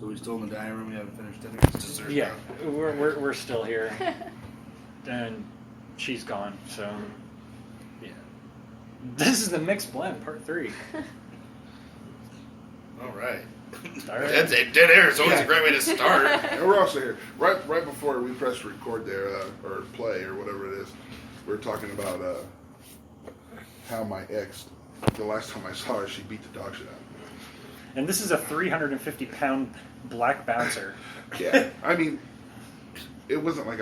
So we still in the dining room? We haven't finished dinner? It's dessert Yeah, now. we're still here, and she's gone. So yeah, this is the mixed blend part 3. All right. That's a dead air. It's always a great way to start. And we're also here. Right before we press record there, or play, or whatever it is, we were talking about how my ex, the last time I saw her, she beat the dog shit out of me. And this is a 350-pound black bouncer. Yeah. I mean, it wasn't like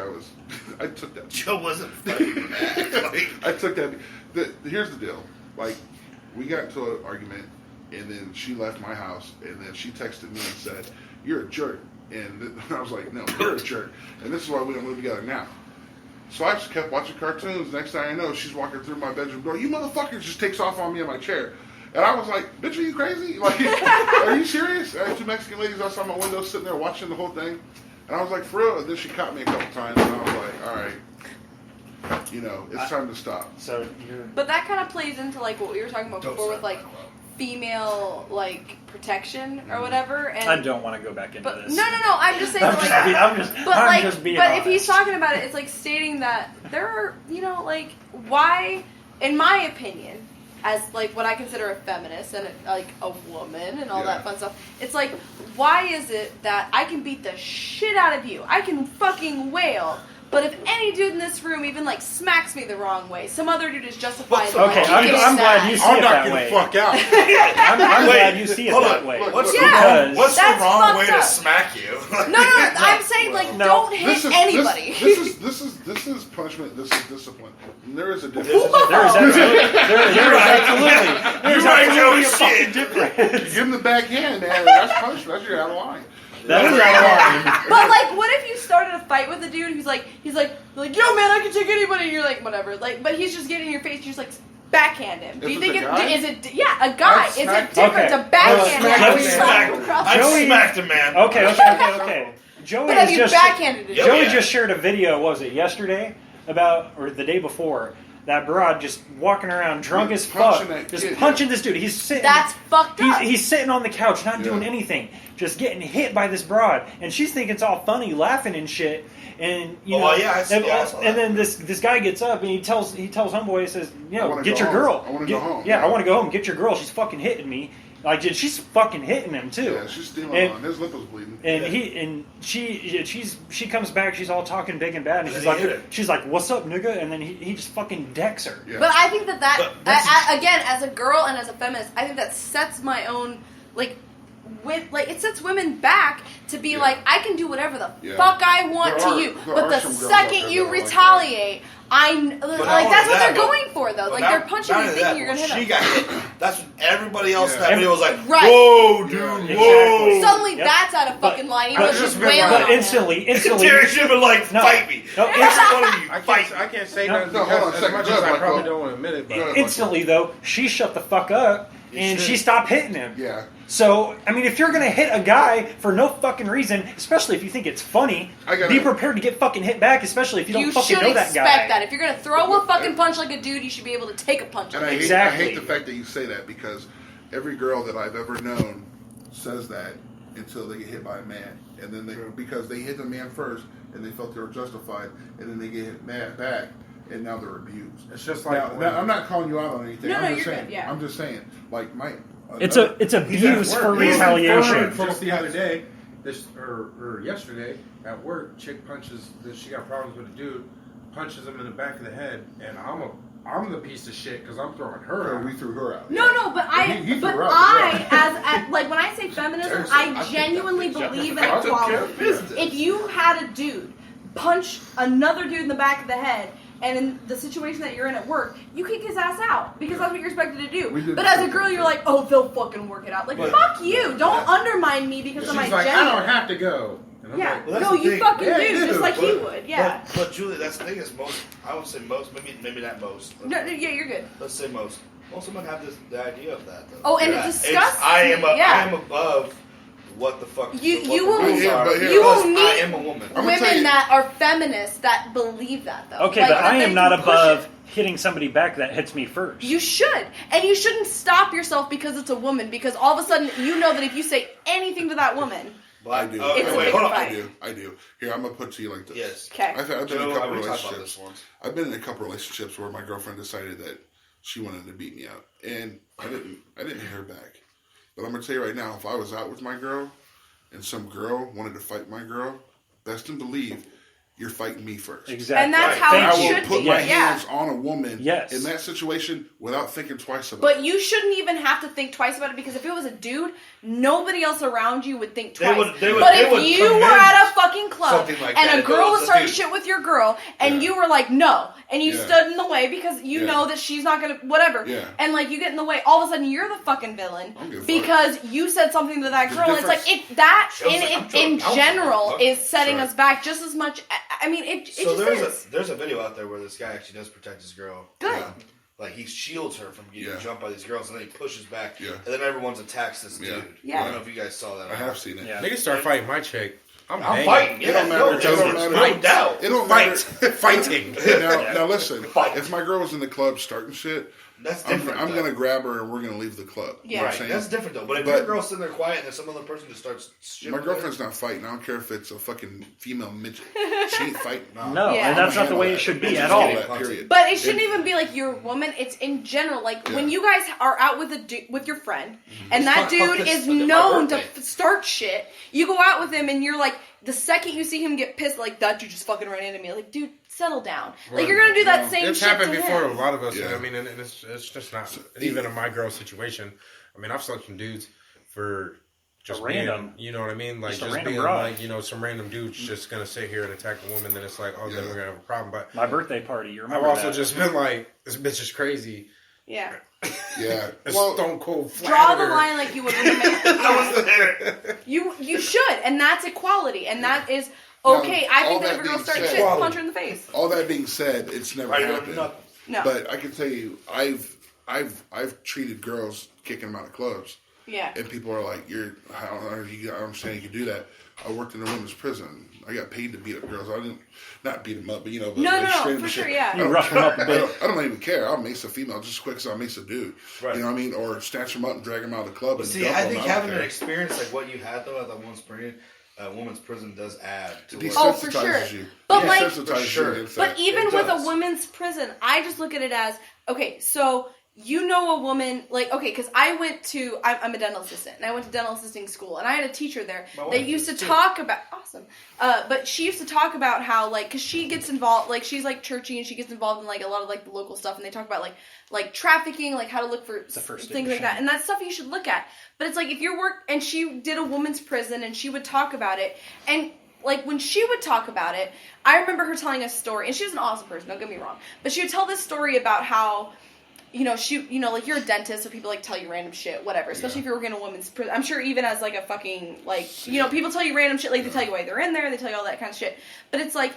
I took that. Joe wasn't fighting back. I took that. Here's the deal. Like, we got into an argument, and then she left my house, and then she texted me and said, "You're a jerk." And I was like, "No, you're a jerk." And this is why we don't live together now. So I just kept watching cartoons. Next thing I know, she's walking through my bedroom door. "You motherfucker," just takes off on me in my chair. And I was like, "Bitch, are you crazy? Like, are you serious?" I had 2 Mexican ladies outside my window sitting there watching the whole thing. And I was like, "For real?" And then she caught me a couple times, and I was like, "All right. It's time to stop." So you're... But that kind of plays into like what we were talking about before with like female like protection or whatever. And I don't want to go back into this. No. I'm just saying. I'm just being honest. But if he's talking about it, it's like stating that there are, like, why, in my opinion, as like what I consider a feminist and like a woman and all that fun stuff, it's like, why is it that I can beat the shit out of you? I can fucking wail. But if any dude in this room even like smacks me the wrong way, some other dude is justified. Okay, I'm glad you see it that way. I'm not gonna fuck out. I'm glad you see it that way. What's the wrong way to smack you? No, I'm saying like don't hit anybody. This is punishment. This is discipline. And there is a difference. There's absolutely a fucking difference. You give him the backhand, man. That's punishment. That's you're out of line. That is out of line. But like, what if you started a fight with a dude who's like, yo man, I can take anybody. And you're like, whatever. Like, but he's just getting in your face. You just like backhand him. Do you think is it a guy? Is it different to backhand him? I smacked a man. Okay. Joey but you backhanded him. Joey just shared a video. Was it yesterday or the day before? That broad just walking around drunk as fuck, just punching this dude. He's sitting. That's fucked up. He's sitting on the couch, not doing anything, just getting hit by this broad, and she's thinking it's all funny, laughing and shit. And I saw that. And then this guy gets up and he tells homeboy, he says, get your home. girl. I want to go home. Yeah, I want to go home. Get your girl. She's fucking hitting me. Like, she's fucking hitting him too. Yeah, she's stealing on. His lip was bleeding. And she comes back. She's all talking big and bad. And she's like, "What's up, nigga?" And then he just fucking decks her. Yeah. But I think that again, as a girl and as a feminist, I think that sets my own it sets women back to be like, I can do whatever the fuck I want to you. But the second you retaliate, that's what they're going for, though. Like, they're punching you thinking you're going to hit them. She got hit. That's what everybody else in that video was like, right. Whoa, dude, whoa. Suddenly that's out of fucking line. He was just wailing on But instantly. Terry should have been like, fight me. I can't say nothing because as much as I probably don't want to admit it. But Instantly, though, she shut the fuck up and she stopped hitting him. Yeah. So, I mean, if you're going to hit a guy for no fucking reason, especially if you think it's funny, be prepared to get fucking hit back, especially if you don't fucking know that guy. You should expect that. If you're going to throw a fucking punch like a dude, you should be able to take a punch. And I hate the fact that you say that, because every girl that I've ever known says that until they get hit by a man. And then because they hit the man first and they felt they were justified, and then they get hit back. And now they're abused. It's just like now, I'm not calling you out on anything. I'm just saying. Good, yeah. I'm just saying. Like it's abuse for retaliation. Just the other day, or yesterday at work, chick punches. She got problems with a dude, punches him in the back of the head, and I'm the piece of shit because I'm throwing her out. We threw her out. No, but when I say feminism, I genuinely believe in equality. If you had a dude punch another dude in the back of the head, and in the situation that you're in at work, you kick his ass out because that's what you're expected to do. But as a girl, you're like, oh, they'll fucking work it out. Like, fuck you. Don't undermine me because of my gender. I don't have to go. Yeah. No, you fucking do, just like he would. Yeah. But Julie, that's the thing is I would say most, maybe not most. No, yeah, you're good. Let's say most. Most women have the idea of that, though. Oh, and it disgusts me. I am above what the fuck you will meet I am a woman. Women that are feminists that believe that, though. Okay, but I am not above hitting somebody back that hits me first. You should. And you shouldn't stop yourself because it's a woman, because all of a sudden you know that if you say anything to that woman, I do. It's a wait, big hold on. fight. I do. Here, I'm gonna put it to you like this. Yes. Okay. I've been in a Joe, couple we talked about relationships. this once. I've been in a couple relationships where my girlfriend decided that she wanted to beat me out, and I didn't hit her back. But I'm gonna tell you right now, if I was out with my girl, and some girl wanted to fight my girl, best to believe you're fighting me first. Exactly. And that's how I it will should put be. my Yeah. hands on a woman Yes. in that situation without thinking twice about But it. you shouldn't even have to think twice about it because if it was a dude, nobody else around you would think twice. But if you were at a fucking club something like and that a if it girl was was a starting dude. shit with your girl and Yeah. you were like, no, and you Yeah. stood in the way because you Yeah. know that she's not going to, whatever. Yeah. And like you get in the way, all of a sudden you're the fucking villain I don't give a fuck. because you said something to that The girl. It's like, difference- that She was like, I'm trying in to counsel general her. is setting Sure. us back just as much. I mean, it So just is. there's a video out there where this guy actually does protect his girl. Good. Like he shields her from getting jumped by these girls, and then he pushes back, Yeah. and then everyone's attacks this Yeah. dude. Yeah. I don't know if you guys saw that. I have seen it. Yeah. Niggas start fighting my chick. I'm I'm banging. fighting. It Yeah, don't matter. no, It don't matter. No doubt. It don't Fight. matter. Fighting. Now listen. Fight. If my girl was in the club starting shit, That's I'm different. going though. to grab her and we're going to leave the club. Yeah. You know what I'm Right, saying? that's different though. But if But- your girl's sitting there quiet and then some other person just starts shit My with girlfriend's not fighting. I don't care if it's a fucking female midget. She ain't fighting. No, Yeah. and that's not the way Handle it should be Just at handle all. that, period. But it shouldn't even be like you're a woman. It's in general. Like when you guys are out with with your friend, and that Fuck dude this is fucking my known to birthday. start shit. You go out with him, and you're like, the second you see him get pissed, like that dude just fucking ran into me. Like, dude, settle down. Like you're gonna do that same It's shit happened to before to a him. lot of us. Yeah. I mean, and it's just not even in my girl situation. I mean, I've slept some dudes for just random. being, you know what I mean? Like Just a just random being broad. like, you know, some random dude's just gonna sit here and attack a woman. Then it's like, oh, then Yeah. we're gonna have a problem. But My birthday party, you I've remember also that. just been like, this bitch is crazy. Yeah, Yeah. A Well, stone cold draw flattered the her. line like you would with a man. I was there. You should, and that's equality, and that is okay. I all think that that if a girl being starts said- shit, punch her in the face. all that being said, it's never Right, happened. no. No, But I can tell you, I've treated girls kicking them out of clubs, yeah. and people are like, I don't understand you can do that. I worked in a women's prison. I got paid to beat up girls. I didn't, not beat them up, but you know, but No, like, no, straight up for shit. sure, yeah. I You don't rough them care. up a bit. I don't even care. I'll mace a female just as quick as I'll mace a dude. Right. You know what I mean? Or snatch them up and drag them out of the club. And See, dump I them. think don't having an care. experience like what you had though at that woman's prison does add to It what. Oh, for sure. desensitizes you. But It like- desensitizes For sure. you against But that. even It with does. a women's prison, I just look at it as okay. So you know a woman like okay, because I'm a dental assistant, and I went to dental assisting school, and I had a teacher there My wife that used to is, too. talk about awesome. But she used to talk about how like because she gets involved, like she's like churchy, and she gets involved in like a lot of like the local stuff, and they talk about like trafficking, like how to look for The first things like that, and that's stuff you should look at. But it's like if you're and she did a woman's prison, and she would talk about it, and like when she would talk about it, I remember her telling a story, and she was an awesome person, don't get me wrong, but she would tell this story about how, like you're a dentist, so people like tell you random shit, whatever, especially if you're working in a woman's prison. I'm sure even as like a fucking, like, people tell you random shit, like they tell you why they're in there, they tell you all that kind of shit, but it's like,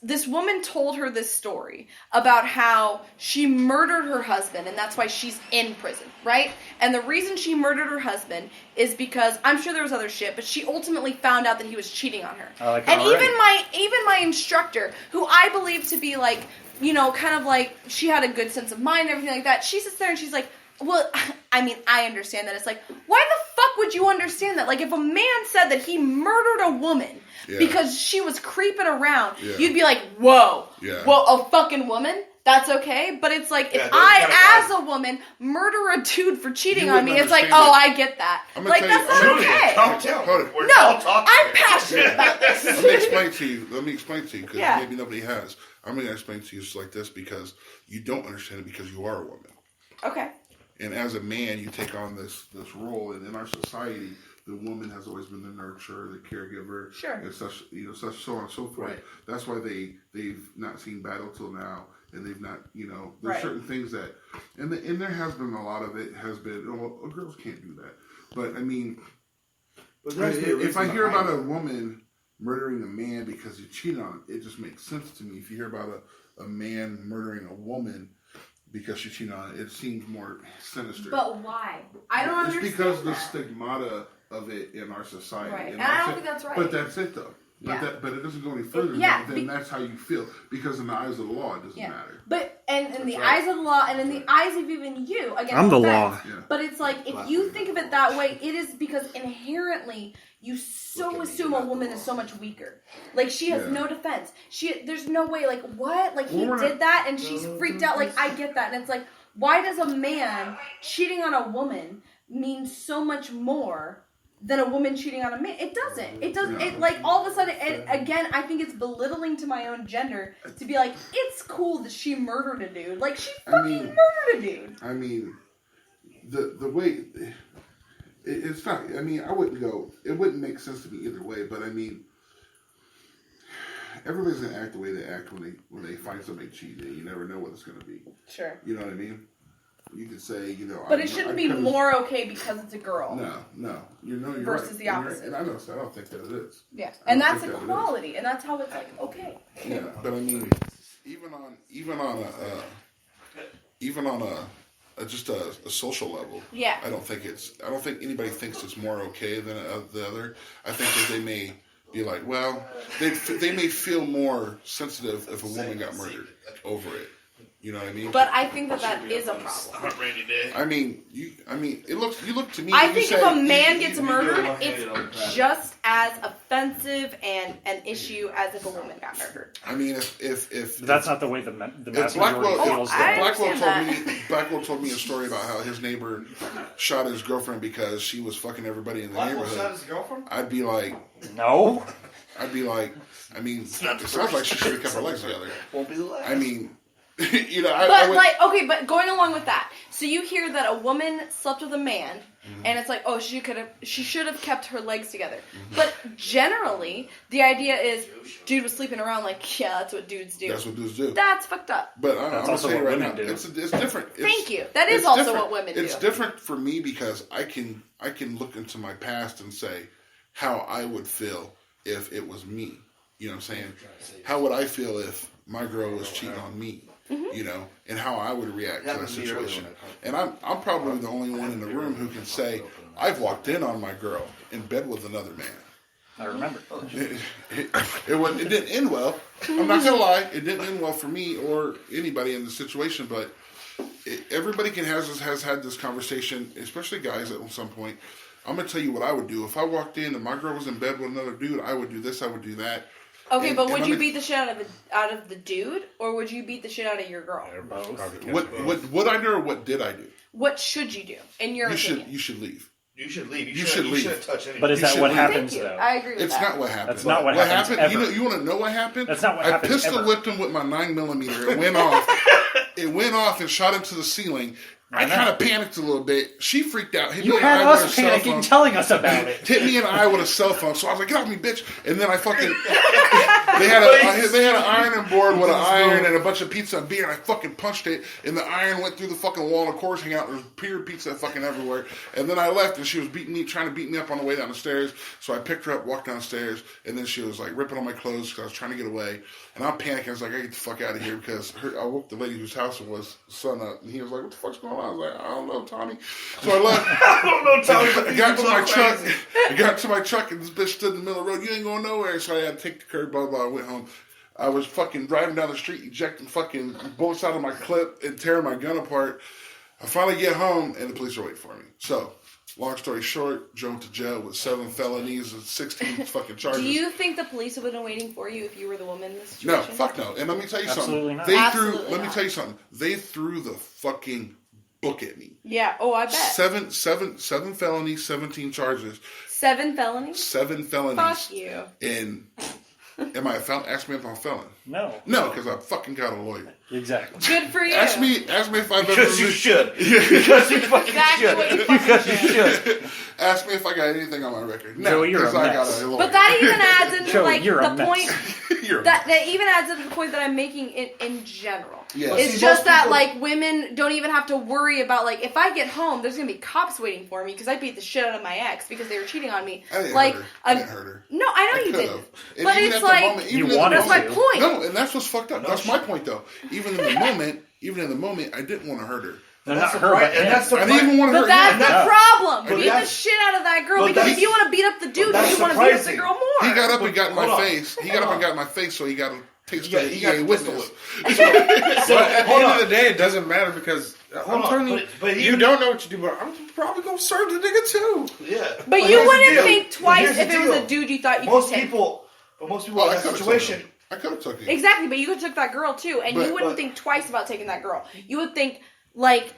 this woman told her this story about how she murdered her husband, and that's why she's in prison, right? And the reason she murdered her husband is because I'm sure there was other shit, but she ultimately found out that he was cheating on her. Oh, like and already. even my instructor, who I believe to be like, kind of like she had a good sense of mind and everything like that. She sits there and she's like, well, I mean, I understand that. It's like, why the fuck would you understand that? Like, if a man said that he murdered a woman because she was creeping around, you'd be like, whoa, well, a fucking woman? That's okay? But it's like, if I, as a woman, murder a dude for cheating You on me, wouldn't it's like, understand oh, it. I get that. I'm gonna Like, tell you- that's not okay. Calm down. Hold it. We're No, all talking I'm here. passionate about this. Let me explain to you because Yeah. maybe nobody has. I'm going to explain to you just like this because you don't understand it because you are a woman. Okay. And as a man, you take on this role, and in our society, the woman has always been the nurturer, the caregiver, Sure. and such so on and so forth. Right. That's why they've not seen battle till now, and they've not, there's Right. certain things that, and there has been a lot of it has been, well, girls can't do that, but I mean, But there's no if I reason hear behind about it. a woman murdering a man because he cheated on it just makes sense to me. If you hear about a man murdering a woman because she cheated on it, it seems more sinister. But why? I don't It's understand because the that. stigmata of it in our society. Right. And that's I don't it. think that's right. But that's it, though. But it doesn't go any further than that's how you feel. Because in the eyes of the law, it doesn't matter. But and in the eyes of the law, and in the eyes of even you, again, I'm the law. Yeah. But it's like if you think of it that way, it is because inherently you so assume a woman is so much weaker. Like she has no defense. There's no way. Like what? Like he did that, and she's freaked out. Like I get that, and it's like, why does a man cheating on a woman mean so much more than a woman cheating on a man? It doesn't. It doesn't. It like all of a sudden. Again, I think it's belittling to my own gender to be like, it's cool that she murdered a dude. Like she fucking murdered a dude. I mean, the way it's not. I mean, I wouldn't go. It wouldn't make sense to me either way. But I mean, everybody's gonna act the way they act when they find somebody cheating. You never know what it's gonna be. Sure. You know what I mean? You could say, but it shouldn't be more okay because it's a girl. No. You're versus right. the opposite. And I don't think that it is. Yeah, and that's equality, and that's how it's like okay. Yeah, but I mean, even on a just a social level. Yeah. I don't think anybody thinks it's more okay than the other. I think that they may be like, well, they may feel more sensitive if a woman got murdered over it. You know what I mean? But I think that is a problem. I mean, you look to me. I think if a man gets murdered, it's just as offensive and an issue as if a woman got murdered. I mean, if that's not the way the mass majority feels. Blackwell told me a story about how his neighbor shot his girlfriend because she was fucking everybody in the neighborhood. Shot his girlfriend? I'd be like, no. I mean, it sounds like she should have kept her legs together. Won't be the last. I mean. But going along with that, so you hear that a woman slept with a man, and it's like, oh, she should have kept her legs together. But generally, the idea is, dude was sleeping around. Like, yeah, that's what dudes do. That's what dudes do. That's fucked up. But I'm also saying what right women now, do. it's different. Thank you. That is also what women do. It's different for me because I can look into my past and say how I would feel if it was me. You know what I'm saying? How would I feel if my girl was cheating on me? You know, and how I would react to that situation. And I'm probably the only one in the room who can say, I've walked in on my girl in bed with another man. I remember. It didn't end well. I'm not going to lie. It didn't end well for me or anybody in the situation, but everybody has had this conversation, especially guys at some point. I'm going to tell you what I would do. If I walked in and my girl was in bed with another dude, I would do this, I would do that. Okay, but would you beat the shit out of the dude, or would you beat the shit out of your girl? Both. What I do or what did I do? What should you do, in your opinion? You should leave. You should leave. You should leave. Shouldn't touch anything. But is that what happens, Thank you. though? I agree with that. It's not what happened. That's not what happens happened. ever. You want to know what happened? That's not what I happens pistol whipped him with my 9mm. It went off. It went off and shot into the ceiling. I kind of panicked a little bit. She freaked out. Hit You me in the had eye with us her cell panicking, phone. telling us about it. Hit me in the eye with a cell phone. So I was like, "Get off me, bitch!" And then I fucking they had an ironing board with an iron and a bunch of pizza and beer, and I fucking punched it, and the iron went through the fucking wall. And of course, hang out. There's pure pizza fucking everywhere. And then I left, and she was trying to beat me up on the way down the stairs. So I picked her up, walked downstairs, and then she was like ripping on my clothes because I was trying to get away. And I'm panicking. I was like, "I get the fuck out of here," because I woke the lady whose house it was sun up, and he was like, "What the fuck's going on?" I was like, "I don't know, Tommy." So I left. I don't know, Tommy. I got to my truck. I got to my truck, and this bitch stood in the middle of the road. You ain't going nowhere. So I had to take the curb. Blah blah. I went home. I was fucking driving down the street, ejecting fucking bullets out of my clip and tearing my gun apart. I finally get home, and the police are waiting for me. So, long story short, drove to jail with 7 felonies and 16 fucking charges. Do you think the police would have been waiting for you if you were the woman in this No, situation? fuck no. And let me tell you Absolutely something. not. Absolutely Let me not. tell you something. They threw the fucking book at me. Yeah. Oh, I bet. Seven felonies, 17 charges. 7 felonies? 7 felonies. Fuck you. And am I a felon? Ask me if I'm a felon. No. No, because I fucking got a lawyer. Exactly. Good for you. Ask me if I've ever. Because you should. Because you fucking Exactly should. what you fucking should. Ask me if I got anything on my record. No, Joey, you're because a I mess. got a lawyer. But that even adds into Joey, like you're a the mess. point You're a that even adds into the point that I'm making in general. Yeah. It's See, just most that people- like women don't even have to worry about like if I get home, there's gonna be cops waiting for me because I beat the shit out of my ex because they were cheating on me. I didn't like hurt her. I didn't hurt her. No, I know I you could've. didn't. And But even it's at the like moment, even You in the wanted that's my to. point. No, and that's what's fucked up. That's my point, though. Even in the moment, I didn't want to hurt her. No, That's not the her, right- but and him. that's the I didn't even want to But hurt that's him. the No. problem. But Beat the that's- shit out of that girl but because that's- if you want to beat up the dude, that's you want to beat up the surprising. girl more. He got up and got in Hold my on. face. He got up and got in my face, so he got a taste Yeah, of he he got ain't the pistol witness. But at the hold end on. of the day, it doesn't matter because I'm on, telling you, but you don't know what you do, but I'm probably gonna serve the nigga too. Yeah. But here's you the wouldn't deal. think But twice here's the if it was deal. a dude you thought you Most could take. people in Well, that situation. I could have took it. Exactly, but you could have took that girl too, and you But- wouldn't think twice about taking that girl. You would think like,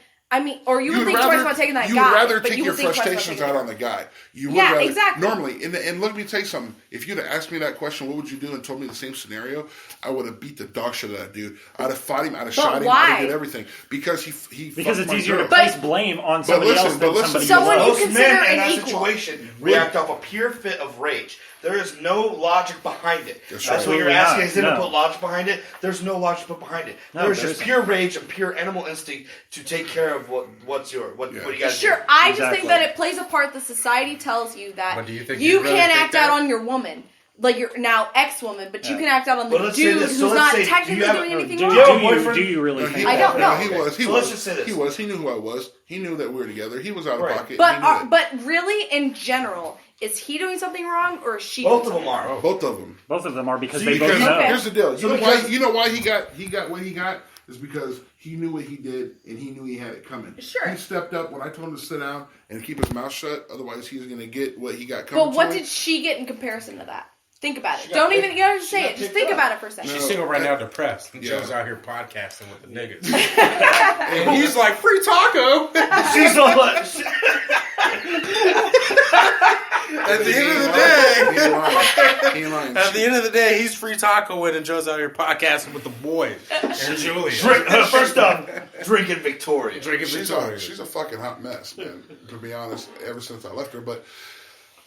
or you You would would think rather, twice about taking that you guy. would rather but take you your would think twice about frustrations taking out her. on the guy. You would Yeah, rather, exactly. Normally, and let me tell you something. If you'd have asked me that question, what would you do, and told me the same scenario, I would have beat the dog shit out of that dude. I'd have fought him. I'd have shot him. I'd why? have did everything because he Because fucked it's my easier to girl. place blame on somebody listen, else but than listen. somebody Someone you you love. Most consider men in an that equal. situation react off a pure fit of rage. There is no logic behind it. That's That's what right. you're asking. Absolutely Is him not. to put logic behind it? There's no logic put behind it. No, There's there just isn't. pure rage and pure animal instinct to take care of what you guys Sure, do. I just Exactly. think that it plays a part that society tells you that But do you think you you really can't think act that? out on your woman, like your now ex-woman, but you Yeah. can act out on the But let's say dude this, who's so let's not say, do you technically have- doing no, anything Do, wrong. you have a do you, boyfriend? do you really No, think he I that? don't know. He was. He So was. let's just say this. He was. He knew who I was. He knew that we were together. He was out of Right. pocket. But he knew it. but really, in general, is he doing something wrong or is she? Both doing of them something wrong? are. Both of them. Both of them are because So they you both Because know. Okay. here's the deal. So because- You know why he got what he got is because he knew what he did and he knew he had it coming. Sure. He stepped up when I told him to sit down and keep his mouth shut. Otherwise, he was going to get what he got coming. But what to him. did she get in comparison to that? Think about it. got Don't picked- even you don't have to she say got it. Just picked think up. about it for a second. She's single right now, depressed. And Yeah. Joe's out here podcasting with the niggas. And he's like, free taco! She's all like, At the end of the He day, lying. He lying. at the end of the day, he's free tacoing and Joe's out here podcasting with the boys. And Julia. first off, drinking Victoria. Drinking Victoria. She's a fucking hot mess, man. To be honest, ever since I left her, but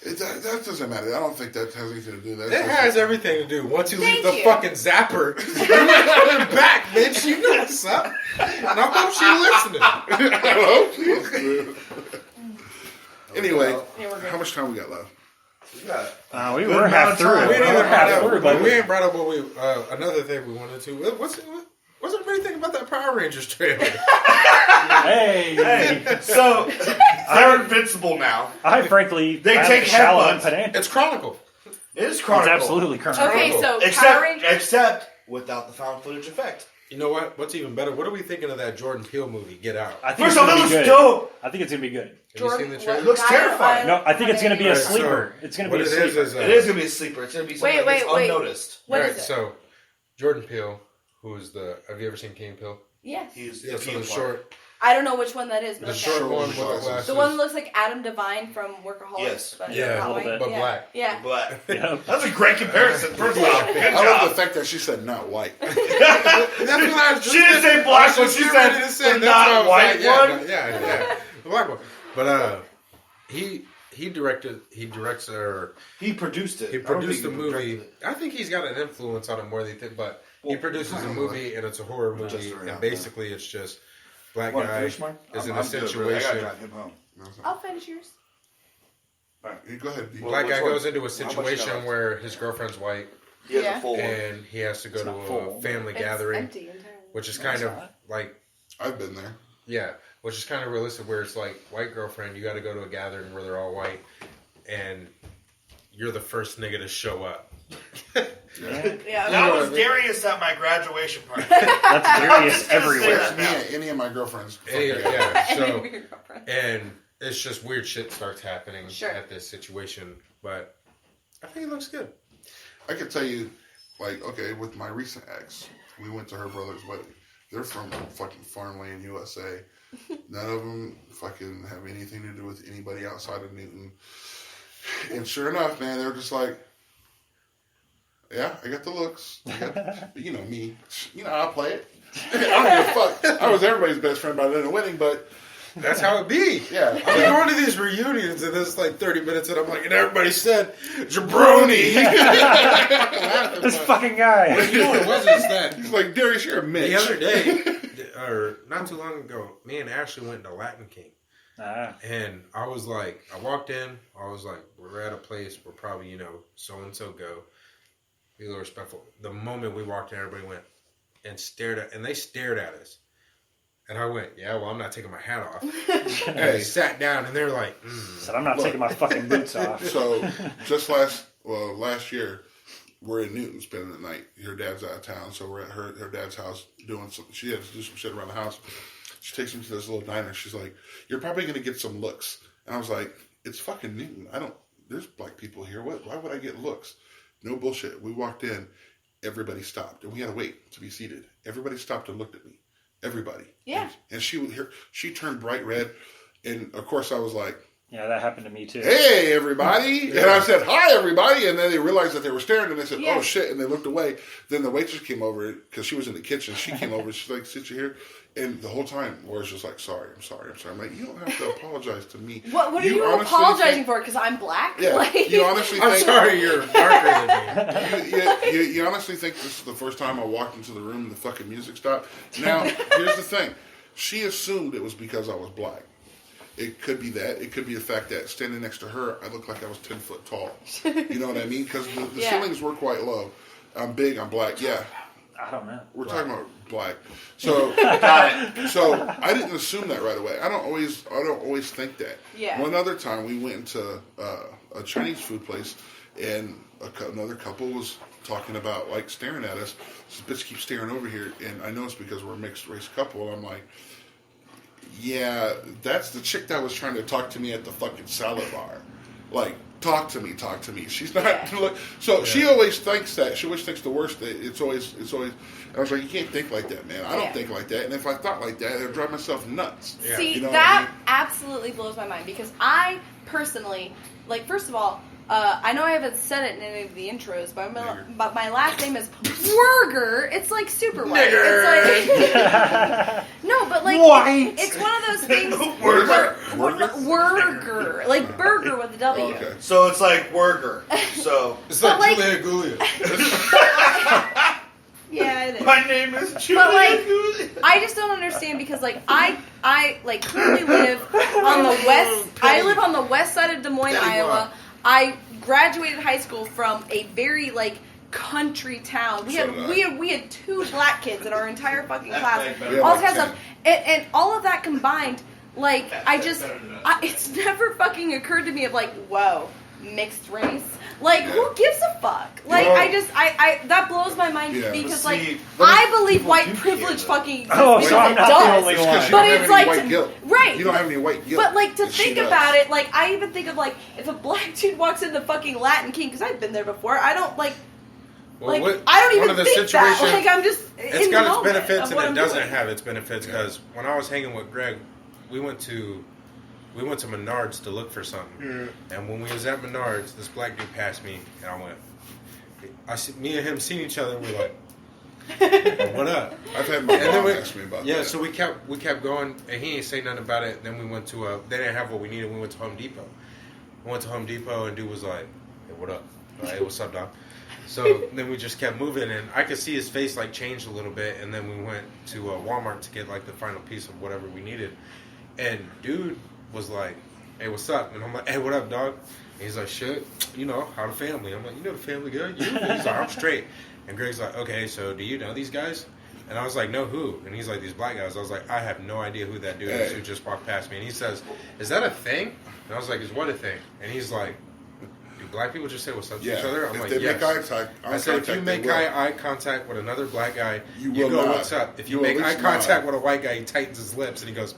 that doesn't matter. I don't think that has anything to do with that. It has everything to do. Once you leave Thank the you. fucking zapper, you're back, bitch. You know what's up. And I hope she's listening. I hope she is. Anyway, Yeah, we're good. how much time we got left? We Good were amount half of through. time. We We ain't were even brought half up, through, but we but ain't brought up what we another thing we wanted to. What's everybody thinking about that Power Rangers trailer? hey, Hey, so they're invincible now. I frankly They found take it shallow and headbutts. pedantic. It's Chronicle. It is It's Chronicle. absolutely current. Okay, so Except, Power Rangers. except without the found footage effect. You know what? What's even better? What are we thinking of that Jordan Peele movie, Get Out? I think First it's off, gonna it be looks good. dope. I think it's gonna be good. Have you seen the trailer? It looks terrifying. No, I think it's gonna be a Alright, so sleeper. It's gonna be what a it sleeper. is It is going to be a sleeper. It's going to be something Wait, that's wait. unnoticed. What All is right, it? so Jordan Peele, who is have you ever seen King Peele? Yes. He's Yeah, so the the short, I don't know which one that is, but the okay. short one with the Glasses. glasses. The one that looks like Adam Devine from Workaholics. Yes. But Yeah, not a little white. bit. But yeah. black. Yeah. Black. Yeah. That's a great comparison. First off, good I love job. the fact that she said not white. That's what I was just She didn't say black one. She said the not white one. Yeah, the black one. But he directs or He produced it. he I don't produced think a he movie. directed it. I think he's got an influence on it more than you think. But he Well, produces a movie and it's a horror movie, Just around and basically it's just black Want to guy finish mine? is in I'm a good, bro. I situation. gotta drive him home. I'll finish yours. You go ahead. D. Black Which guy one? goes into a How much you situation got left? where his girlfriend's white He has Yeah. a full one. and he has to go It's to not a full. family It's gathering, empty entirely. which is No, kind it's of not. like I've been there. which is kind of realistic. Where it's like white girlfriend, you got to go to a gathering where they're all white, and you're the first nigga to show up. Yeah. That was Darius at my graduation party. That's Darius Just gonna say everywhere. that now. Any of my girlfriends. Yeah, And so your girlfriend. and it's just weird shit starts happening Sure. at this situation, but I think it looks good. I could tell you, like, okay, with my recent ex, we went to her brother's wedding. They're from fucking farmland, USA. None of them fucking have anything to do with anybody outside of Newton. And sure enough, man, they were just like, yeah, I got the looks. You know me. You know, I'll play it. I don't give a fuck. I was everybody's best friend by the end of the wedding, but That's how it be. yeah. I'm going to these reunions and it's like 30 minutes and I'm like, and everybody said, jabroni. This fucking guy. You know what it was is that He's like, Darius, you're a Mitch. the other day, or not too long ago, me and Ashley went to Latin King. And I was like, I walked in, I was like, we're at a place where probably, you know, so-and-so go. Be a little respectful. The moment we walked in, everybody went and stared at, and they stared at us. And I went, yeah, well, I'm not taking my hat off. And they sat down, and they're like, Said, I'm not taking my fucking boots off. So, just last year, we're in Newton spending the night. Her dad's out of town, so we're at her dad's house doing some. She had to do some shit around the house. She takes me to this little diner. She's like, "You're probably going to get some looks." And I was like, "It's fucking Newton. There's black people here. Why would I get looks?" No bullshit. We walked in. Everybody stopped, and we had to wait to be seated. Everybody stopped and looked at me. Everybody. Yeah. And she turned bright red, and of course I was like, yeah, that happened to me too. "Hey, everybody!" And I said, "Hi, everybody!" And then they realized that they were staring, and they said, "Oh shit!" And they looked away. Then the waitress came over because she was in the kitchen. She came over. She's like, "Sit you here." And the whole time, Laura's just like, "Sorry, I'm sorry, I'm sorry." I'm like, "You don't have to apologize to me." What are you apologizing for? Because I'm black? Yeah. Like, You honestly I'm think... sorry you're darker than me. You honestly think this is the first time I walked into the room and the fucking music stopped? Now, here's the thing. She assumed it was because I was black. It could be that. It could be the fact that standing next to her, I looked like I was 10 foot tall. You know what I mean? Because the ceilings were quite low. I'm big, I'm black. Yeah. I don't know. We're talking about black. So, got it. So I didn't assume that right away. I don't always think that. Yeah. One other time we went into a Chinese food place, and another couple was talking about, like, staring at us. This bitch keeps staring over here, and I know it's because we're a mixed race couple. And I'm like, yeah, that's the chick that was trying to talk to me at the fucking salad bar. Like, talk to me. She's not. So she always thinks that. She always thinks the worst. It's always. And I was like, you can't think like that, man. I don't think like that. And if I thought like that, I'd drive myself nuts. Yeah. See, you know that absolutely blows my mind because I personally, like, first of all, I know I haven't said it in any of the intros, but my last name is Werger. It's like super white. It's like no, but like white. It's one of those things. Werger? Werger, like burger with a W. Oh, okay. So it's like Werger. So It's But like like- Julia Gulia. Yeah, it is. my name is Julia. But like, Gooley. I just don't understand because like I like currently live on the west. I live on the west side of Des Moines, Iowa. I graduated high school from a very like country town. We had 2 black kids in our entire fucking class. All that kind of stuff, and all of that combined, like it's never fucking occurred to me of like, whoa, mixed race. Like, who gives a fuck? Like, I that blows my mind because, like, I believe white privilege fucking exists. Oh, so I'm not the only It's one. 'cause you But don't have it's any like, white guilt. right. You don't have any white guilt. But, like, to And she think does. about it, like, I even think of, like, if a black dude walks in the fucking Latin King, because I've been there before, I don't, like, I don't even think that. Like, I'm just It's in got the its moment benefits of and what it I'm doesn't doing. have its benefits because when I was hanging with Greg, we went to Menards to look for something. And when we was at Menards, this black dude passed me, and I went. Me and him seen each other, and we're like, "What up?" I've had my mom ask me about that. Yeah, so we kept going, and he ain't say nothing about it. And then we went to they didn't have what we needed. We went to Home Depot. We went to Home Depot, and dude was like, "Hey, what up?" Hey, what's up, dog? So then we just kept moving, and I could see his face like change a little bit. And then we went to Walmart to get like the final piece of whatever we needed. And dude was like, "Hey, what's up?" And I'm like, "Hey, what up, dog?" And he's like, "Shit, you know, how the family?" I'm like, "You know the family good?" You? He's like, "I'm straight." And Greg's like, "Okay, so do you know these guys?" And I was like, "No, who?" And he's like, "These black guys." I was like, "I have no idea who that dude is who just walked past me." And he says, "Is that a thing?" And I was like, "Is what a thing?" And he's like, "Do black people just say what's up to each other?" I'm if like, they "Yes." make I said, "If you make eye contact with another black guy, You you will go, not. what's up?" If you You will make at eye least contact nod. with a white guy, he tightens his lips and he goes,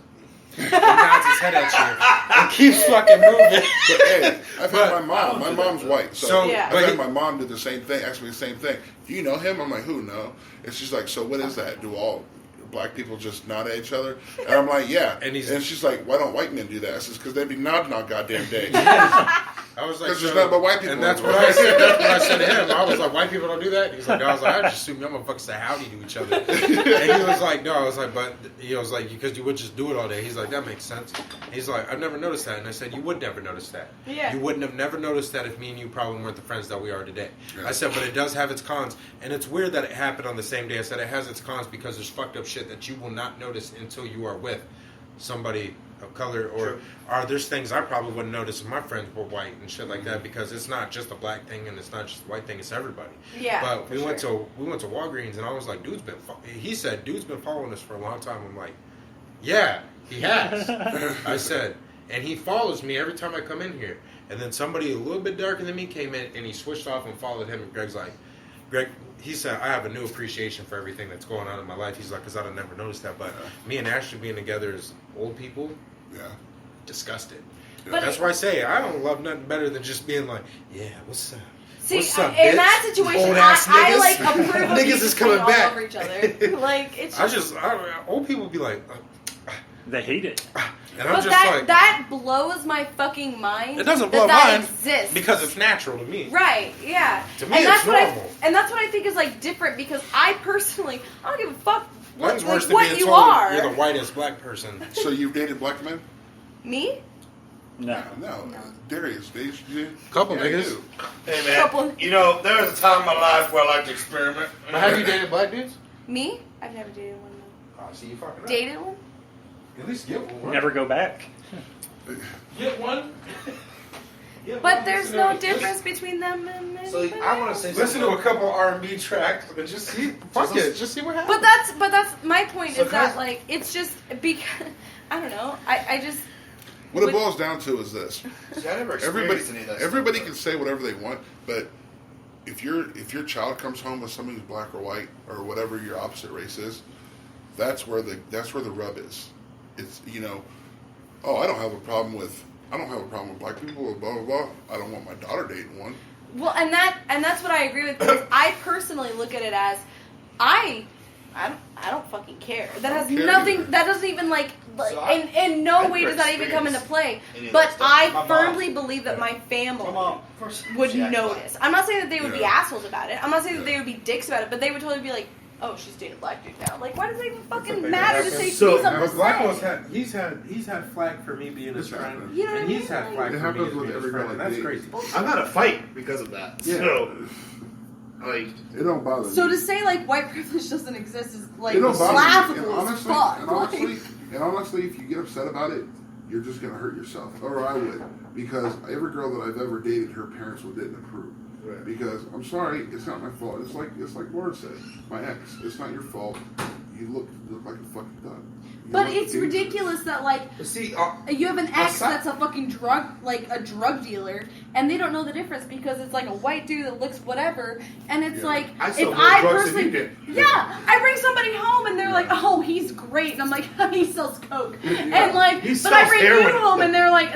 and nods his head at you and keeps fucking moving. But hey, I've had my mom. My mom's white, so Yeah. I've had my mom do the same thing. Ask me the same thing. Do you know him? I'm like, who? No. And she's like, so what is that? Do all black people just nod at each other? And I'm like, yeah. And she's like, why don't white men do that? I says, because they be nodding all goddamn day. I was like, Because there's nothing but white people. and that's what I said. That's what I said to him. I was like, white people don't do that. He's like, no. I was like, I just assume y'all motherfuckers say howdy to each other. And he was like, no. I was like, but he was like, because you would just do it all day. He's like, that makes sense. He's like, I've never noticed that. And I said, you would never notice that. Yeah. You wouldn't have never noticed that if me and you probably weren't the friends that we are today. I said, but it does have its cons, and it's weird that it happened on the same day. I said it has its cons because there's fucked up shit that you will not notice until you are with somebody of color, or there's things I probably wouldn't notice if my friends were white and shit like that, because it's not just a black thing and it's not just a white thing, it's everybody. Yeah, but we went to Walgreens and I was like, dude's been following us for a long time. I'm like, Yeah, he has. I said, and he follows me every time I come in here. And then somebody a little bit darker than me came in, and he switched off and followed him. And Greg's like, Greg, he said, I have a new appreciation for everything that's going on in my life. He's like, because I'd have never noticed that. But me and Ashley being together as old people, disgusted. But that's why I say I don't love nothing better than just being like, yeah, what's up? See, what's up, in bitch? that situation, Old-ass I niggas. like approve of Niggas you is coming all back. over each other. Like it's Old people be like, they hate it. and I'm but just like, that blows my fucking mind. it doesn't blow that mine exists. because it's natural to me. Right, yeah. To me, and that's it's what normal. and that's what I think is like different because I personally I don't give a fuck Mine's what, worse like, than what being you told are. you're the whitest black person. So you've dated black men? Me? No. No. Darius, dated you? Couple Yeah, niggas. you. Hey man, Couple. you know there was a time in my life where I like to experiment. But have you dated black dudes? Me? I've never dated one though. Oh, see, you fucking up. Dated one? At least get one. Never go back. Get one. But there's no difference between them and So I want to say Listen to something. a couple R&B tracks and just see. Fuck it. Just see what happens. But that's my point So is that guys- like it's just because I don't know. I just What it boils down to is this. See, I never Everybody, experienced any of that everybody stuff. can say whatever they want, but if your child comes home with somebody who's black or white or whatever your opposite race is, that's where the rub is. It's oh, I don't have a problem with black people, blah blah blah. I don't want my daughter dating one. well and that's what I agree with because I personally look at it as I don't fucking care. That has care nothing. either. That doesn't even like So I- in no I've way never does that even come into play. any of But that stuff. I My mom- firmly believe that my family would She acted notice. I'm not saying that they would be Yeah. assholes about it. I'm not saying that they would be dicks about it. But they would totally be like, "Oh, she's dating a black dude now." Like, why does it even fucking big matter to difference. say So- she's But Black upset? One's he's had flack for me being his It's friend, happened. You know what and I he's mean? had flack It for me happens as with being his every friend, girl and I that's date. crazy. I'm not a fight because of that. Yeah. So, like, It don't bother So me. to say like white privilege doesn't exist is like It don't bother me. laughable And as fuck. and honestly, if you get upset about it, you're just gonna hurt yourself. Or I would, because every girl that I've ever dated, her parents didn't approve. Right. Because I'm sorry, it's not my fault. It's like Lauren said, my ex. It's not your fault. You look like a fucking thug. You But look it's dangerous. ridiculous that like but see, you have an ex aside- that's a fucking drug dealer, and they don't know the difference because it's like a white dude that looks whatever, and it's Yeah. like I if sell more I drugs than personally, you did. yeah, I bring somebody home and they're like, oh, he's great, and I'm like, he sells coke, Yeah. and like, He but I sells bring you heroin. home and they're like,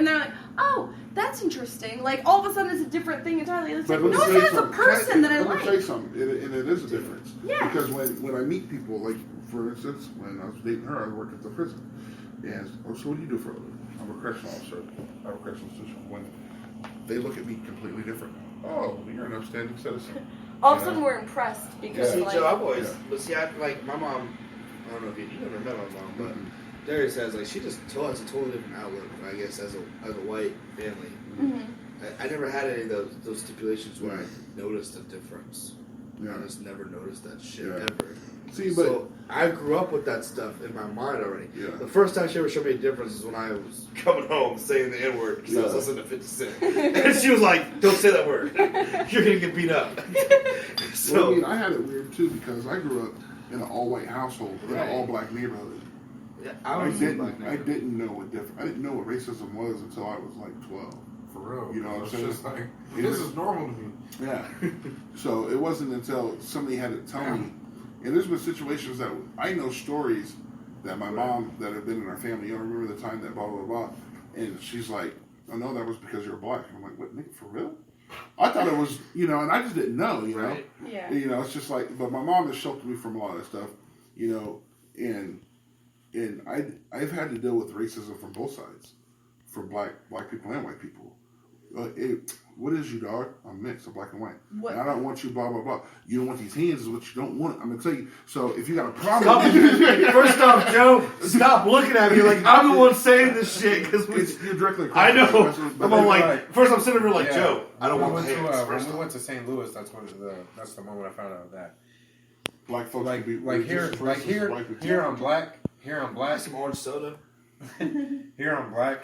oh, that's interesting. Like all of a sudden it's a different thing entirely. It's like, But no, let me it's tell you as a person that I Let me tell you like. something, and it is a difference. Yeah. Because when I meet people, like for instance, when I was dating her, I worked at the prison. And so what do you do for a living? I'm a correctional officer. I'm a correctional officer. When they look at me completely different. Oh, you're an upstanding citizen. All of a sudden we're impressed because see, like, Joe, I've always, Yeah. but see, I like my mom. I don't know if you never met my mom, but Mhm. Darius says like she just has a totally different outlook. I guess as a white family, mhm. I never had any of those stipulations where I noticed a difference. Yeah. I just never noticed that shit Yeah. ever. See, but So I grew up with that stuff in my mind already. Yeah. The first time she ever showed me a difference is when I was coming home saying the N word because I was Yeah. listening to 50 Cent, and she was like, "Don't say that word. You're gonna get beat up." well, I mean, I had it weird too because I grew up in an all-white household in Right. an all-black neighborhood. Yeah, I was didn't. like that. I didn't know what I didn't know what racism was until I was like 12. For real. You know what I'm It's saying? just like, It this was- is normal to me. Yeah. So it wasn't until somebody had to tell me. And there's been situations that I know stories that my mom that have been in our family. You know, remember the time that blah blah blah, and she's like, "Oh no, that was because you're black." And I'm like, "What, nigga, for real?" I thought it was, and I just didn't know, Right. Yeah. It's just like, but my mom has sheltered me from a lot of stuff, and I've had to deal with racism from both sides, from black people and white people. What is you, dog? I'm mixed, I'm black and white. What? And I don't want you, blah blah blah. You don't want these hands, is what you don't want. I'm gonna tell you. So if you got a problem, First off, Joe, stop looking at me like I'm the one saying this shit because you're directly. I know. But I'm all like, like- first I'm sitting here like, Yeah. Joe, I don't When want we the went hands. to, First when we off. went to St. Louis, that's the moment I found out that. black folks Like can be here, just like racist here, as white people. here I'm black. Here I'm black. some orange soda. Here I'm black.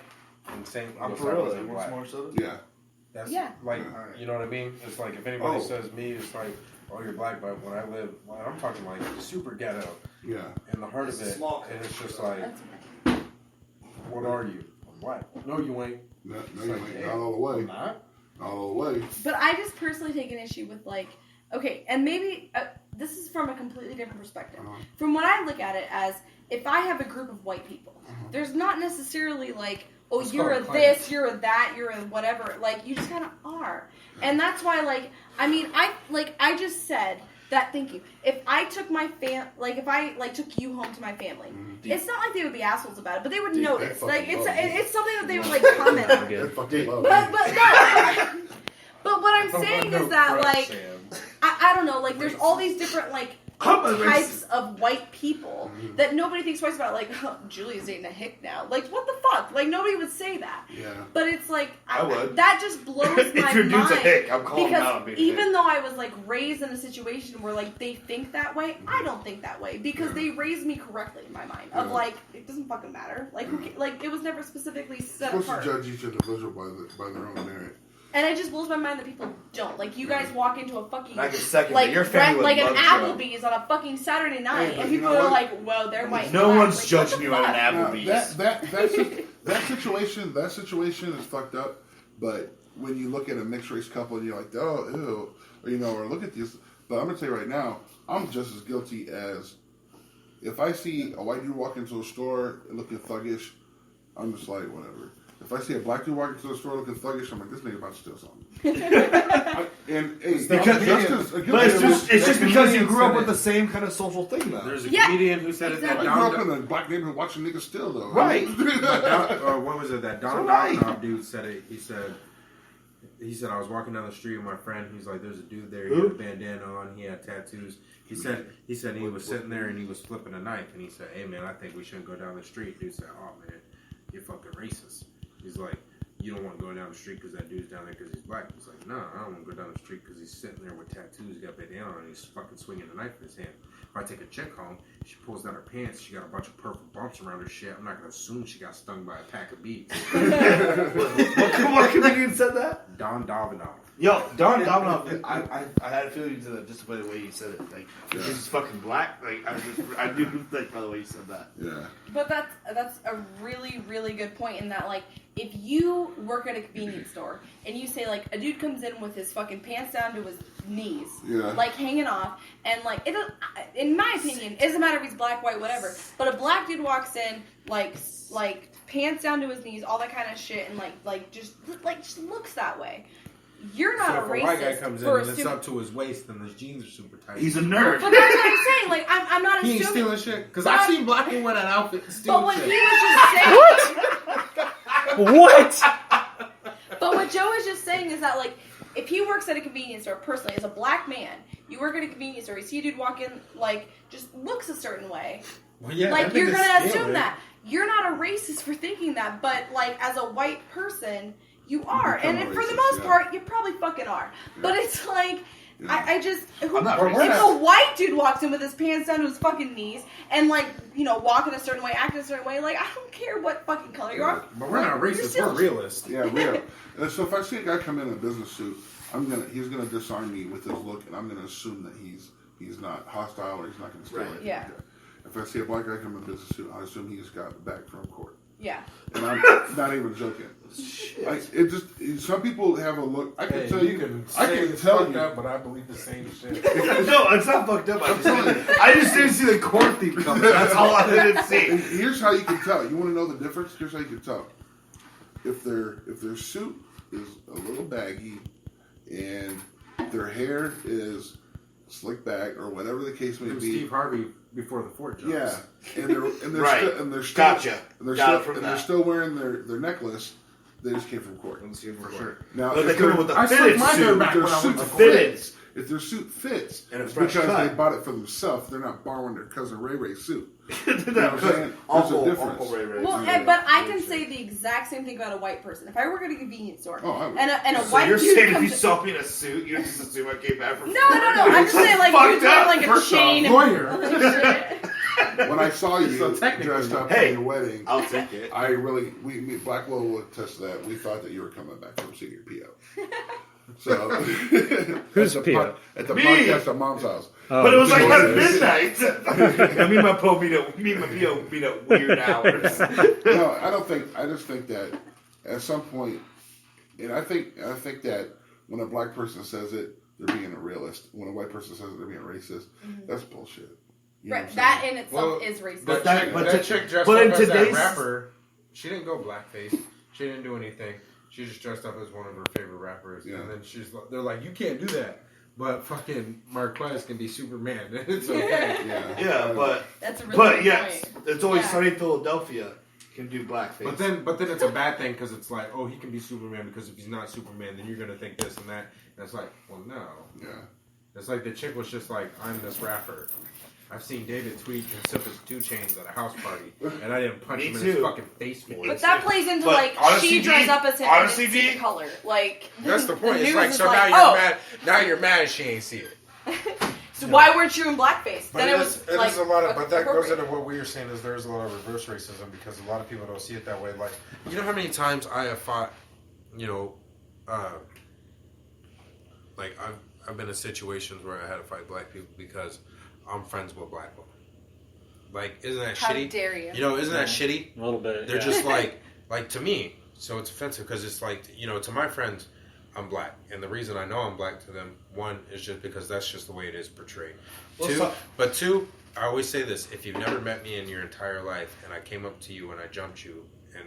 And St. I'm Louis, for I real. wasn't You want black. some orange soda? Yeah. That's Yeah. like, Yeah. you know what I mean? It's like if anybody Oh. says me, it's like, oh, you're black, but when I live, I'm talking like super ghetto Yeah. in the heart of it, Small. and it's just like, That's What are you? I'm white. No, you ain't. No, you ain't. Not all the way. Not. Not all the way. But I just personally take an issue with, like, okay, and maybe this is from a completely different perspective. From what I look at it as, if I have a group of white people, there's not necessarily like, oh, you're a this, you're a that, you're a whatever. Like, you just kind of are. And that's why, like, I mean, I just said that, thank you. If I took my if I, like, took you home to my family, it's not like they would be assholes about it, but they would notice. Like, it's something that they would, like, comment on. But what I'm saying is that, like, I don't know, like, there's all these different, like, types of white people that nobody thinks twice about. Like, oh, Julia's dating a hick now. Like, what the fuck? Like, nobody would say that. Yeah. But it's like, I would. That just blows my mind. A hick, I'm calling because even though I was, like, raised in a situation where, like, they think that way, I don't think that way. Because they raised me correctly in my mind. Of, like, it doesn't fucking matter. Like, like, it was never specifically set apart. You're supposed to judge each individual by their own merit. And it just blows my mind that people don't. Like, you guys walk into a fucking, like your family like an Applebee's on a fucking Saturday night, and people are like, well, they're white. No one's judging you at an Applebee's. That situation is fucked up, but when you look at a mixed race couple and you're like, oh, ew, or, you know, or look at this, but I'm going to tell you right now, I'm just as guilty as, if I see a white dude walk into a store looking thuggish, I'm just like, whatever. If I see a black dude walking to the store looking thuggish, I'm like, this nigga about to steal something. It's just because you grew up with the same kind of social thing, though. There's a comedian who said exactly. it. I grew up in a black neighborhood watching niggas steal, though. Right. What was it? That Don Dominoff dude said it. He said I was walking down the street with my friend. He's like, there's a dude there. He had a bandana on. He had tattoos. He said he was sitting there and he was flipping a knife. And he said, hey man, I think we shouldn't go down the street. Dude said, oh man, you're fucking racist. He's like, you don't want to go down the street because that dude's down there because he's black. He's like, no, I don't want to go down the street because he's sitting there with tattoos, got bandana on, and he's fucking swinging a knife in his hand. If I take a chick home, she pulls down her pants, she got a bunch of purple bumps around her shit. I'm not going to assume she got stung by a pack of bees. What comedian said that? Don Dominoff. Yo, Don Dominoff, I had a feeling to that just by the way you said it. Like, he's fucking black. Like, I knew like by the way you said that. Yeah. But that's a really, really good point in that, like, if you work at a convenience store and you say, like, a dude comes in with his fucking pants down to his knees, like, hanging off, and, like, it, in my opinion, it doesn't matter if he's black, white, whatever, but a black dude walks in, like pants down to his knees, all that kind of shit, and, just looks that way. You're not a racist. If a white guy comes in and it's up to his waist and his jeans are super tight. He's a nerd. But that's what I'm saying. Like, I'm not assuming. He ain't stealing shit. Because I've seen black people wear that outfit and steal But what shit. he was just saying. What? But what Joe is just saying is that, like, if he works at a convenience store, personally, as a black man, you work at a convenience store, you see a dude walk in, like, just looks a certain way. Well, yeah, like, you're going to assume that. You're not a racist for thinking that, but, like, as a white person, you are. And for the most part, you probably fucking are. Yeah. But it's like, I just, if a white dude walks in with his pants down to his fucking knees and, like, you know, walking a certain way, acting a certain way, like, I don't care what fucking color you are. But we're not racist, we're realists. Yeah, we are. And so if I see a guy come in a business suit, he's gonna disarm me with his look, and I'm gonna assume that he's not hostile or he's not gonna steal it. Yeah. If I see a black guy come in a business suit, I assume he just got back from court. Yeah. And I'm not even joking. Shit. Some people have a look. I can tell you. I can tell you. Up, but I believe the same shit. No, it's not fucked up. I just didn't see the court thief coming. That's all I didn't see. And here's how you can tell. You want to know the difference? Here's how you can tell. If their suit is a little baggy and their hair is slicked back or whatever the case may be. Steve Harvey before the Fort jumps. Yeah, and they're right. They're still wearing their necklace. They just came from court. Let's see for sure. Now, they come in with the fitted suit. If their suit fits, and it's because they bought it for themselves. They're not borrowing their cousin Ray Ray's suit. You know what I'm saying? There's a difference. Well, but I can say the exact same thing about a white person. If I work at a convenience store and a so white you're dude saying comes if you saw me in a suit, you just assume I came back from No. I'm just saying, like, you're wearing, like, a chain. When I saw you dressed up for your wedding, I'll take it. Me, Black Will will attest to that. We thought that you were coming back from senior PO. So who's PO? At the podcast at Mom's house. But it was like at midnight. Me and my PO meet up weird hours. No, I don't think. I just think that at some point, and I think that when a black person says it, they're being a realist. When a white person says it, they're being racist. That's bullshit. You know Right, what I'm that saying? in itself is racist. But that- that chick dressed but up in as today's- that rapper, she didn't go blackface. She didn't do anything. She just dressed up as one of her favorite rappers. Yeah. And then they're like, you can't do that. But fucking Marquez can be Superman. It's okay. Yeah, but That's a really but good yes, point. it's always Yeah. Sunny in Philadelphia can do blackface. But then it's a bad thing because it's like, oh, he can be Superman because if he's not Superman, then you're gonna think this and that. And it's like, well, no. Yeah. It's like the chick was just like, I'm this rapper. I've seen David tweet himself as 2 Chainz at a house party, and I didn't punch Me him in too. his fucking face for But it. that plays into But like honestly, she dressed D, up as him honestly, and didn't see D, the color. Like That's the point. It's news like, is so like, now you're oh, mad. Now you're mad and she ain't see it. So why weren't you in blackface? But Then it was it like is a lot of, but that goes appropriate. into what we were saying is there's a lot of reverse racism because a lot of people don't see it that way. Like, you know how many times I have fought, you know, like I've been in situations where I had to fight black people because I'm friends with black women. Like, isn't that How shitty? dare you? You know, isn't that shitty? A little bit. They're yeah. just like to me. So it's offensive because it's like, you know, to my friends, I'm black, and the reason I know I'm black to them, one is just because that's just the way it is portrayed. Well, Two, I always say this: if you've never met me in your entire life, and I came up to you and I jumped you, and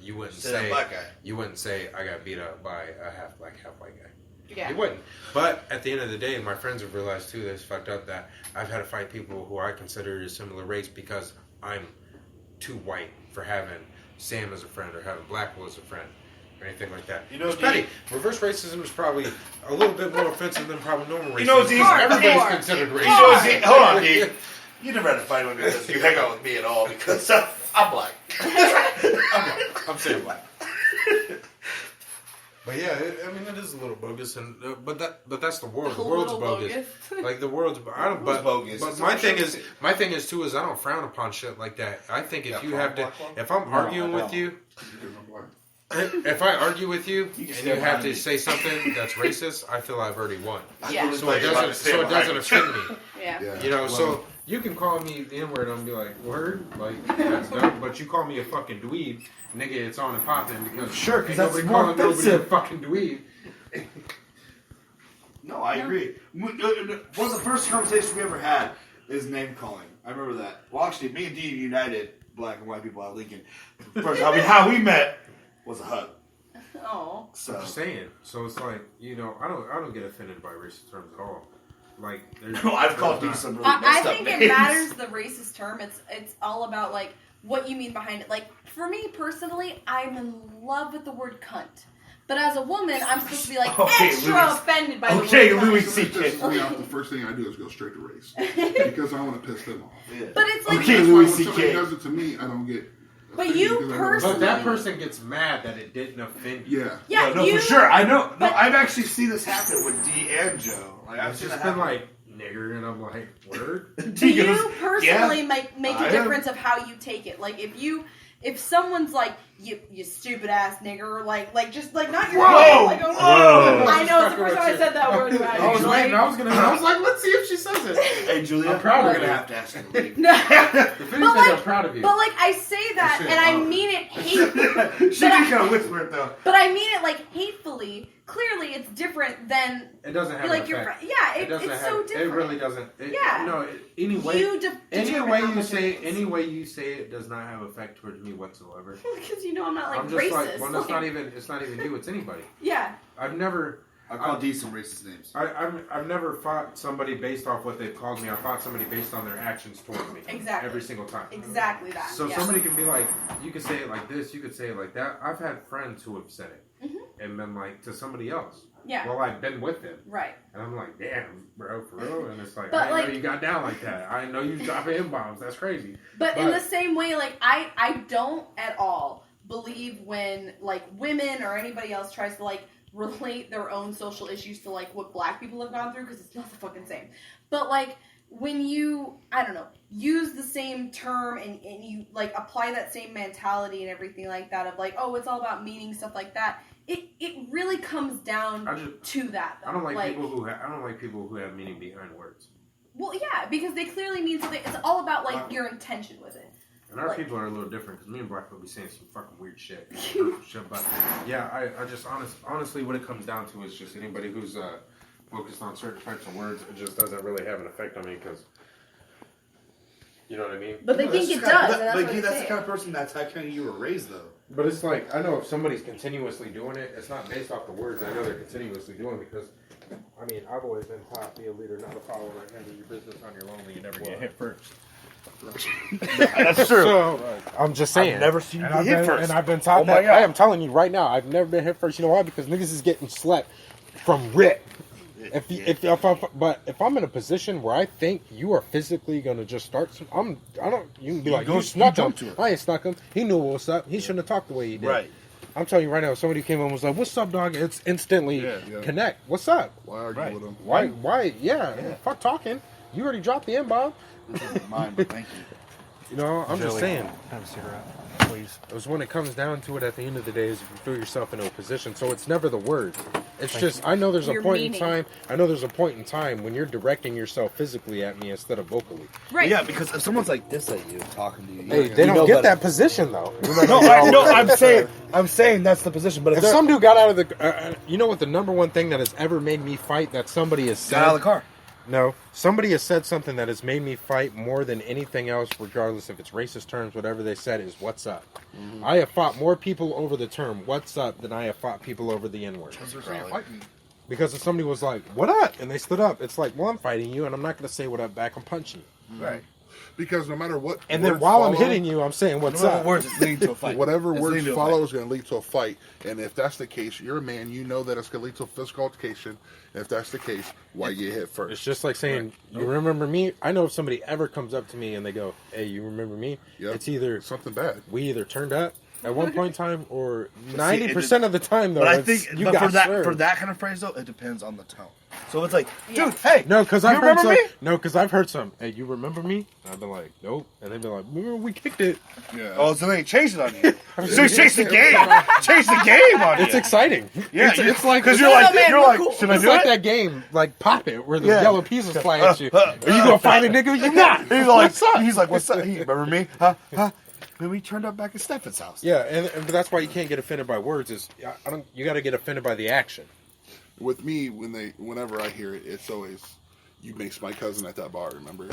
you wouldn't Said I'm say, black guy. you wouldn't say I got beat up by a half black, half white guy. Yeah. You wouldn't. But at the end of the day, my friends have realized too that it's fucked up that I've had to fight people who I consider a similar race because I'm too white for having Sam as a friend or having Blackwell as a friend or anything like that. You know, it's petty. Reverse racism is probably a little bit more offensive than probably normal racism. You know, D, everybody's Hard. considered You racist. know, D, hold on, D. You never had to fight with me because you hang out with me at all because I'm black. I'm saying black. But yeah, I mean it is a little bogus, and but that's the world. The A world's little bogus. Like the world's, I don't. Who's But bogus? but It's my a thing shit. is, my thing is too is I don't frown upon shit like that. I think if you have to, Blackwell? if I'm arguing I with don't. you, Because I'm black. if I argue with you You can and stand you have behind to me. say something that's racist, I feel I've already won. Yeah. So it doesn't offend me. Yeah. Yeah. You know, Well, so you can call me the N-word, I'm gonna be like, word? Like, that's dumb. But you call me a fucking dweeb, nigga, it's on and popping because Sure, 'cause ain't that's nobody more calling nobody a offensive. fucking dweeb. No, I agree. One of the first conversations we ever had is name calling. I remember that. Well, actually, me and D united black and white people out of Lincoln. First, how we met was a hug. Oh. So I'm just saying. So it's like, you know, I don't get offended by racist terms at all. Like, there's, no, I've called D there's some really I messed up think names. it matters the racist term. It's all about like what you mean behind it. Like for me personally, I'm in love with the word cunt. But as a woman, I'm supposed to be like Okay, extra Louis. offended by the Okay, word cunt. Louis. So C.K. just me off, the first thing I do is go straight to race because I want to piss them off. Yeah. But it's like Okay, That's why Louis when somebody C.K. does it to me, I don't get. But offended you because I don't- personally- but that person gets mad that it didn't offend you. Yeah. yeah, no, you, for sure. I know. No, but- I've actually seen this happen with D and Joe. Like I've It's seen just that been happen. like, nigger, and I'm like, word? Do you goes, personally "Yeah, make I a am." difference of how you take it? Like if someone's like you stupid ass nigger, like just like not your Whoa! like, oh, Whoa! I know it's the first time I said that word. Right? I was Like, waiting. I was like, let's see if she says it. Hey, Julia, I'm proud we're of gonna you. have to ask her to leave. No. If anything, like- I'm proud of you. But like I say that Shit, and I wow. mean it hatefully. She did kind of whisper it though. But I mean it like hatefully. Clearly, it's different than it doesn't have like an your effect. friend. Yeah, It doesn't it's have. so different. It really doesn't. Yeah. No. Any way. You Any determine way how you much say, it is. any way you say it does not have effect towards me whatsoever. because you know I'm not like I'm just racist. like, well, that's like, not even. It's not even you. It's anybody. Yeah. I've never. I called D some racist names. I've never fought somebody based off what they've called me. I fought somebody based on their actions towards me. Exactly. Every single time. Exactly that. So yeah. somebody can be like, you could say it like this, you could say it like that. I've had friends who have said it and been like to somebody else. Yeah. Well, I've been with them. Right. And I'm like, damn, bro, for real? And it's like, But, I didn't like- know you got down like that. I didn't know you dropping M-bombs. That's crazy. But in the same way, like I don't at all believe when like women or anybody else tries to like relate their own social issues to like what black people have gone through because it's not the fucking same. But like when you, I don't know, use the same term and you like apply that same mentality and everything like that of like, oh, it's all about meaning, stuff like that. It really comes down to that. Though. I don't like people who have meaning behind words. Well, yeah, because they clearly mean something. It's all about like your intention with it. And our people are a little different because me and Black will be saying some fucking weird shit. But yeah, I just honestly, what it comes down to is just anybody who's focused on certain types of words, it just doesn't really have an effect on me because, you know what I mean? But they think it does. That's the kind of person that's how kind of you were raised, though. But it's like, I know if somebody's continuously doing it, it's not based off the words. I know they're continuously doing it because, I mean, I've always been taught, be a leader, not a follower. Handle your business on your own, you never get hit first. That's true. So, I'm just saying. I've never seen you get hit first. And I've been taught that. I am telling you right now, I've never been hit first. You know why? Because niggas is getting slept from rip. But if I'm in a position where I think you are physically gonna just start, you can be like, you snuck him. I ain't snuck him. He knew what's up. He shouldn't have talked the way he did. Right. I'm telling you right now, if somebody came in and was like, "What's up, dog?" It's instantly connect. What's up? Why argue with him? Why? Yeah. Fuck talking. You already dropped the M-bomb. This isn't mine, but thank you. You know, I'm just saying. Have a cigarette, please. Because when it comes down to it, at the end of the day, is you throw yourself into a position. So it's never the words. It's just, I know there's a point in time. I know there's a point in time when you're directing yourself physically at me instead of vocally. Right. Yeah, because if someone's like this at you, talking to you, Hey, they don't get that position though. I'm saying that's the position. But if some dude got out of the, you know what the number one thing that has ever made me fight that somebody has said? Got out of the car. No, somebody has said something that has made me fight more than anything else, regardless if it's racist terms, whatever they said, is what's up. Mm-hmm. I have fought more people over the term what's up than I have fought people over the N-word. Because if somebody was like, what up? And they stood up, it's like, well, I'm fighting you, and I'm not going to say what up back, I'm punching you. Right. Because no matter what, and then while I'm hitting you, I'm saying what's up. Words it's leading to a fight. Whatever words follow is going to lead to a fight, and if that's the case, you're a man. You know that it's going to lead to a physical altercation. And if that's the case, why get hit first? It's just like saying, "You remember me?" I know if somebody ever comes up to me and they go, "Hey, you remember me?" Yep. It's either something bad. We either turned up at one point in time, or 90% of the time though. But I think for that kind of phrase though, it depends on the tone. So it's like, dude, hey, no, because I've heard some. Me? No, because I've heard some. Hey, you remember me? And I've been like, nope. And they've been like, we kicked it. Yeah. Oh, so they changed it on you. So you changed the game. Changed the game on you. It's exciting. Yeah, it's like because you're like, cool. should I it's do like it? that game, like Pop It, where the yellow pieces fly at you. Are you gonna fight a nigga? You not. He's like, what's up? He remember me? Huh? Then we turned up back at Stefan's house. Yeah, and that's why you can't get offended by words. You got to get offended by the action. With me, whenever I hear it, it's always, you makes my cousin at that bar. Remember?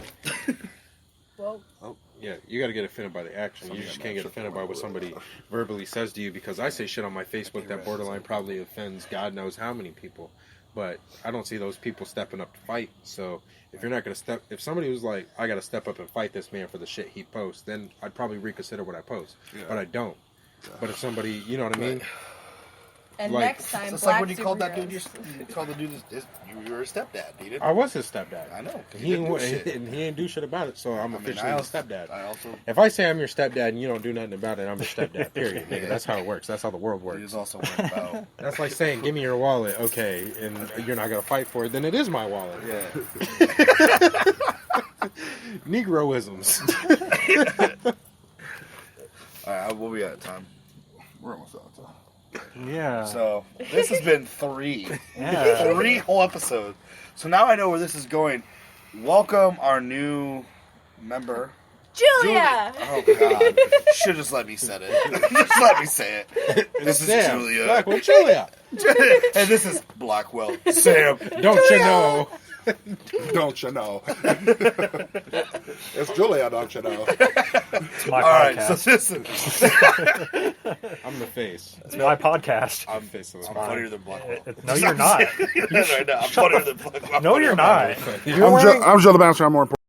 Well. Oh, yeah, you got to get offended by the action. You just can't get offended by what somebody verbally says to you, because I say shit on my Facebook that borderline probably offends God knows how many people, but I don't see those people stepping up to fight. So if you're not going to if somebody was like, I got to step up and fight this man for the shit he posts, then I'd probably reconsider what I post. Yeah. But I don't. Yeah. But if somebody, you know what I mean? And next time, so it's like when you called that dude, you called the dude, you were a stepdad, dude. I was his stepdad. I know. He ain't do shit about it, so I'm officially his stepdad. Also, if I say I'm your stepdad and you don't do nothing about it, I'm your stepdad, period. Nigga, that's how it works. That's how the world works. It is also about. That's like saying, give me your wallet, okay, and you're not going to fight for it, then it is my wallet. Yeah. Negroisms. Alright, we'll be out of time. We're almost out of time. Yeah. So this has been 3 Yeah. whole episodes. So now I know where this is going. Welcome our new member, Julia. Oh God! Should just let me say it. Just let me say it. This is Sam. Julia. Blackwell Julia. And this is Blackwell Sam. Don't you know? Don't you know? It's Julia, don't you know? It's my All right, podcast. so this is. I'm the face. It's my podcast. I'm the face of this I'm podcast. funnier than Blackwell. No, you're not. Right now, I'm funnier than Blackwell. No, you're not. I'm Joe the Bouncer. I'm more important.